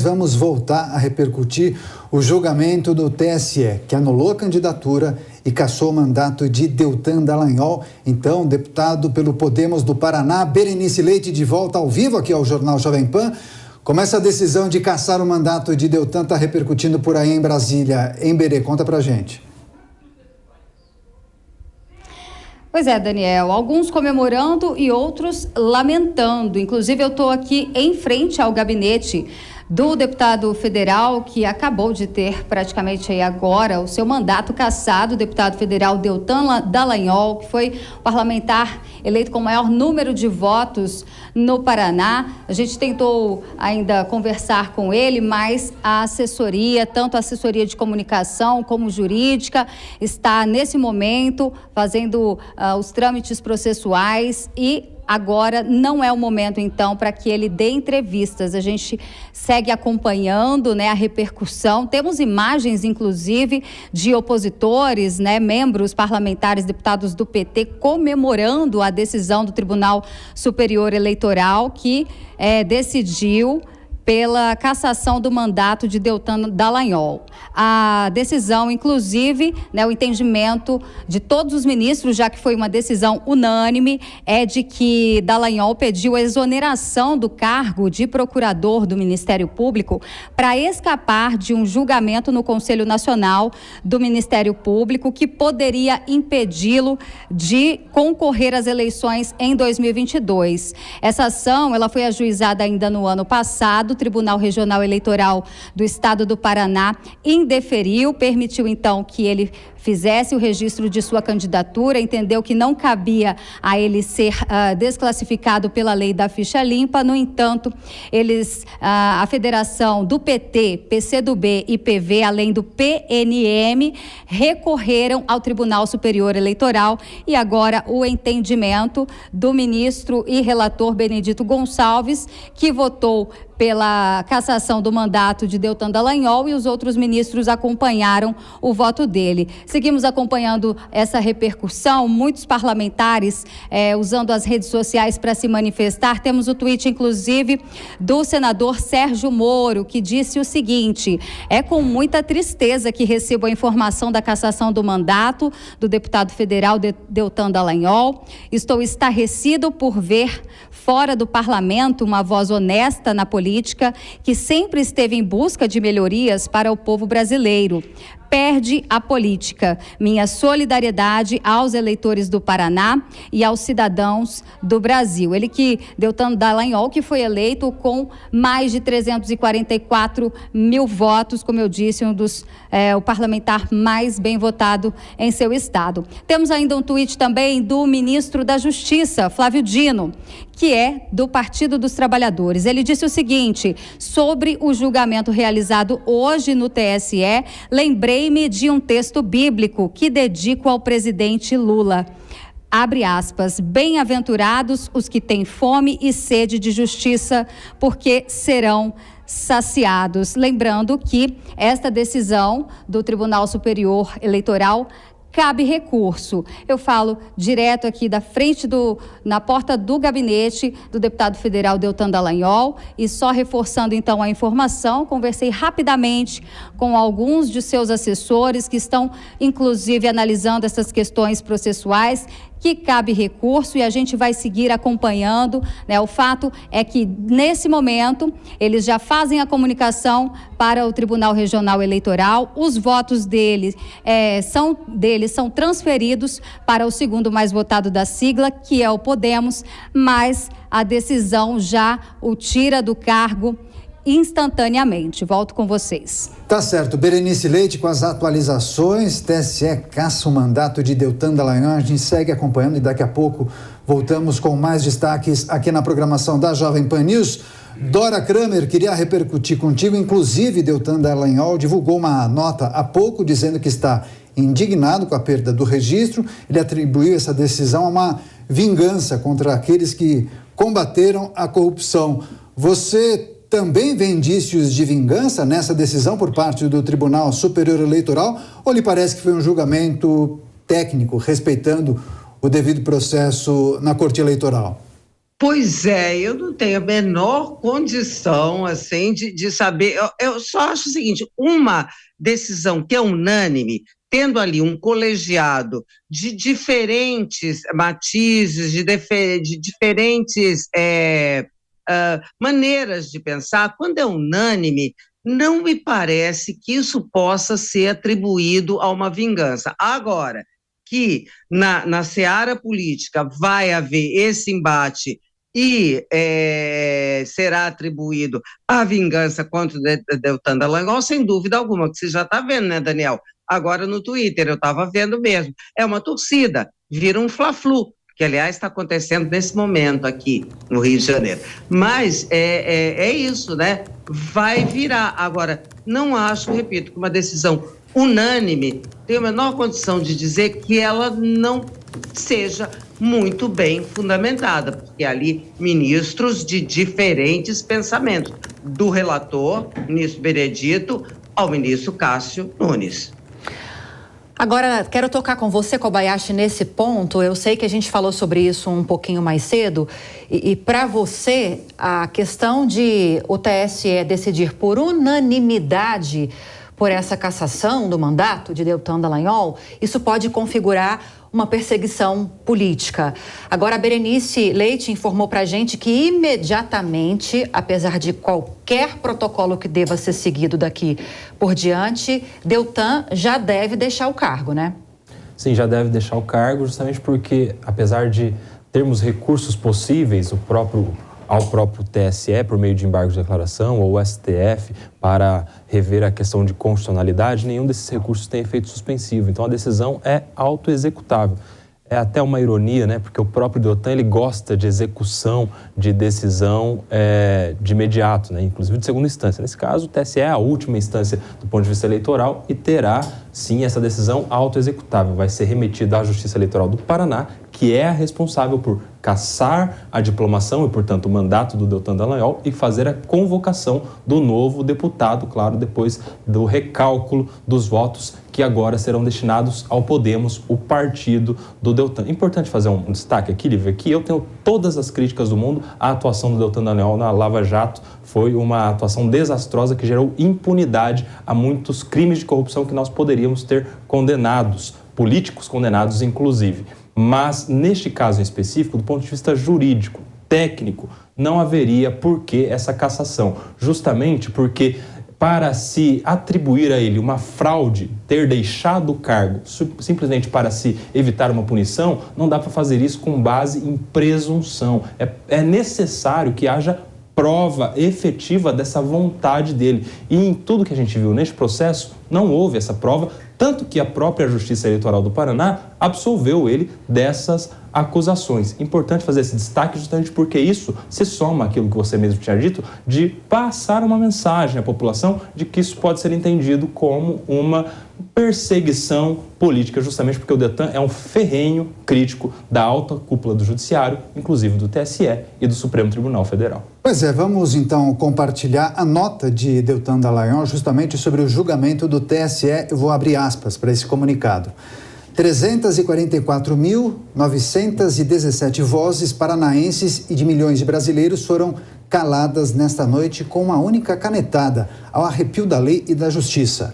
Vamos voltar a repercutir o julgamento do TSE, que anulou a candidatura e cassou o mandato de Deltan Dallagnol. Então, deputado pelo Podemos do Paraná, Berenice Leite, de volta ao vivo aqui ao Jornal Jovem Pan. Como essa decisão de cassar o mandato de Deltan está repercutindo por aí em Brasília? Em Berê, conta pra gente. Pois é, Daniel, alguns comemorando e outros lamentando. Inclusive, eu estou aqui em frente ao gabinete do deputado federal que acabou de ter praticamente aí agora o seu mandato cassado, o deputado federal Deltan Dallagnol, que foi o parlamentar eleito com o maior número de votos no Paraná. A gente tentou ainda conversar com ele, mas a assessoria, tanto a assessoria de comunicação como jurídica, está nesse momento fazendo os trâmites processuais e agora não é o momento, então, para que ele dê entrevistas. A gente segue acompanhando, a repercussão. Temos imagens, inclusive, de opositores, membros parlamentares, deputados do PT, comemorando a decisão do Tribunal Superior Eleitoral, que decidiu pela cassação do mandato de Deltan Dallagnol. A decisão, inclusive, o entendimento de todos os ministros, já que foi uma decisão unânime, é de que Dallagnol pediu a exoneração do cargo de procurador do Ministério Público para escapar de um julgamento no Conselho Nacional do Ministério Público que poderia impedi-lo de concorrer às eleições em 2022. Essa ação, ela foi ajuizada ainda no ano passado. O Tribunal Regional Eleitoral do Estado do Paraná indeferiu, permitiu então que ele fizesse o registro de sua candidatura, entendeu que não cabia a ele ser desclassificado pela lei da ficha limpa. No entanto, a federação do PT, PCdoB e PV, além do PNM, recorreram ao Tribunal Superior Eleitoral e agora o entendimento do ministro e relator Benedito Gonçalves, que votou pela cassação do mandato de Deltan Dallagnol, e os outros ministros acompanharam o voto dele. Seguimos acompanhando essa repercussão, muitos parlamentares usando as redes sociais para se manifestar. Temos o tweet, inclusive, do senador Sérgio Moro, que disse o seguinte: é com muita tristeza que recebo a informação da cassação do mandato do deputado federal Deltan Dallagnol. Estou estarrecido por ver fora do parlamento uma voz honesta na política, que sempre esteve em busca de melhorias para o povo brasileiro. Perde a política. Minha solidariedade aos eleitores do Paraná e aos cidadãos do Brasil. Deltan Dallagnol, que foi eleito com mais de 344 mil votos, como eu disse, o parlamentar mais bem votado em seu estado. Temos ainda um tweet também do ministro da Justiça, Flávio Dino, que é do Partido dos Trabalhadores. Ele disse o seguinte: sobre o julgamento realizado hoje no TSE, lembrei-me de um texto bíblico que dedico ao presidente Lula. Abre aspas, bem-aventurados os que têm fome e sede de justiça, porque serão saciados. Lembrando que esta decisão do Tribunal Superior Eleitoral cabe recurso. Eu falo direto aqui da frente na porta do gabinete do deputado federal Deltan Dallagnol, e só reforçando então a informação, conversei rapidamente com alguns de seus assessores que estão inclusive analisando essas questões processuais, que cabe recurso, e a gente vai seguir acompanhando, O fato é que, nesse momento, eles já fazem a comunicação para o Tribunal Regional Eleitoral, os votos deles são transferidos para o segundo mais votado da sigla, que é o Podemos, mas a decisão já o tira do cargo instantaneamente. Volto com vocês. Tá certo. Berenice Leite com as atualizações. TSE caça o mandato de Deltan Dallagnol. A gente segue acompanhando e daqui a pouco voltamos com mais destaques aqui na programação da Jovem Pan News. Dora Kramer, queria repercutir contigo. Inclusive, Deltan Dallagnol divulgou uma nota há pouco dizendo que está indignado com a perda do registro. Ele atribuiu essa decisão a uma vingança contra aqueles que combateram a corrupção. Você também vê indícios de vingança nessa decisão por parte do Tribunal Superior Eleitoral, ou lhe parece que foi um julgamento técnico, respeitando o devido processo na Corte Eleitoral? Pois é, eu não tenho a menor condição, assim, de saber. Eu só acho o seguinte: uma decisão que é unânime, tendo ali um colegiado de diferentes matizes, de diferentes maneiras de pensar, quando é unânime, não me parece que isso possa ser atribuído a uma vingança. Agora, que na seara política vai haver esse embate e será atribuído a vingança contra o Deltan Dallagnol, sem dúvida alguma, que você já está vendo, né, Daniel? Agora no Twitter, eu estava vendo mesmo. É uma torcida, vira um fla-flu, que aliás está acontecendo nesse momento aqui no Rio de Janeiro. Mas é isso, né? Vai virar. Agora, não acho, repito, que uma decisão unânime tem a menor condição de dizer que ela não seja muito bem fundamentada, porque ali ministros de diferentes pensamentos, do relator, ministro Benedito, ao ministro Cássio Nunes. Agora, quero tocar com você, Kobayashi, nesse ponto. Eu sei que a gente falou sobre isso um pouquinho mais cedo. E para você, a questão de o TSE decidir por unanimidade por essa cassação do mandato de Deltan Dallagnol, isso pode configurar uma perseguição política. Agora, a Berenice Leite informou para a gente que imediatamente, apesar de qualquer protocolo que deva ser seguido daqui por diante, Deltan já deve deixar o cargo, né? Sim, já deve deixar o cargo, justamente porque, apesar de termos recursos possíveis, ao próprio TSE, por meio de embargo de declaração, ou o STF, para rever a questão de constitucionalidade, nenhum desses recursos tem efeito suspensivo. Então, a decisão é autoexecutável. É até uma ironia, né? Porque o próprio Deltan, ele gosta de execução de decisão de imediato, né? Inclusive de segunda instância. Nesse caso, o TSE é a última instância do ponto de vista eleitoral e terá, sim, essa decisão autoexecutável. Vai ser remetida à Justiça Eleitoral do Paraná, que é a responsável por cassar a diplomação e, portanto, o mandato do Deltan Dallagnol e fazer a convocação do novo deputado, claro, depois do recálculo dos votos que agora serão destinados ao Podemos, o partido do Deltan. Importante fazer um destaque aqui, Lívia, que eu tenho todas as críticas do mundo à atuação do Deltan Dallagnol na Lava Jato. Foi uma atuação desastrosa que gerou impunidade a muitos crimes de corrupção que nós poderíamos ter condenados, políticos condenados, inclusive. Mas, neste caso em específico, do ponto de vista jurídico, técnico, não haveria por que essa cassação. Justamente porque, para se atribuir a ele uma fraude, ter deixado o cargo simplesmente para se evitar uma punição, não dá para fazer isso com base em presunção. É necessário que haja prova efetiva dessa vontade dele. E em tudo que a gente viu neste processo, não houve essa prova, tanto que a própria Justiça Eleitoral do Paraná absolveu ele dessas acusações. Importante fazer esse destaque justamente porque isso se soma àquilo que você mesmo tinha dito, de passar uma mensagem à população de que isso pode ser entendido como uma perseguição política, justamente porque o Deltan é um ferrenho crítico da alta cúpula do Judiciário, inclusive do TSE e do Supremo Tribunal Federal. Pois é, vamos então compartilhar a nota de Deltan Dallagnol justamente sobre o julgamento do TSE. Eu vou abrir aspas para esse comunicado. 344.917 vozes paranaenses e de milhões de brasileiros foram caladas nesta noite com uma única canetada, ao arrepio da lei e da justiça.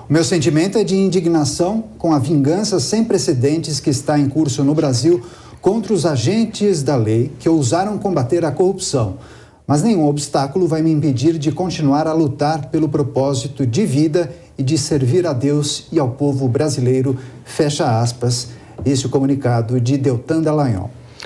O meu sentimento é de indignação com a vingança sem precedentes que está em curso no Brasil contra os agentes da lei que ousaram combater a corrupção. Mas nenhum obstáculo vai me impedir de continuar a lutar pelo propósito de vida e de servir a Deus e ao povo brasileiro, fecha aspas, esse é o comunicado de Deltan Dallagnol.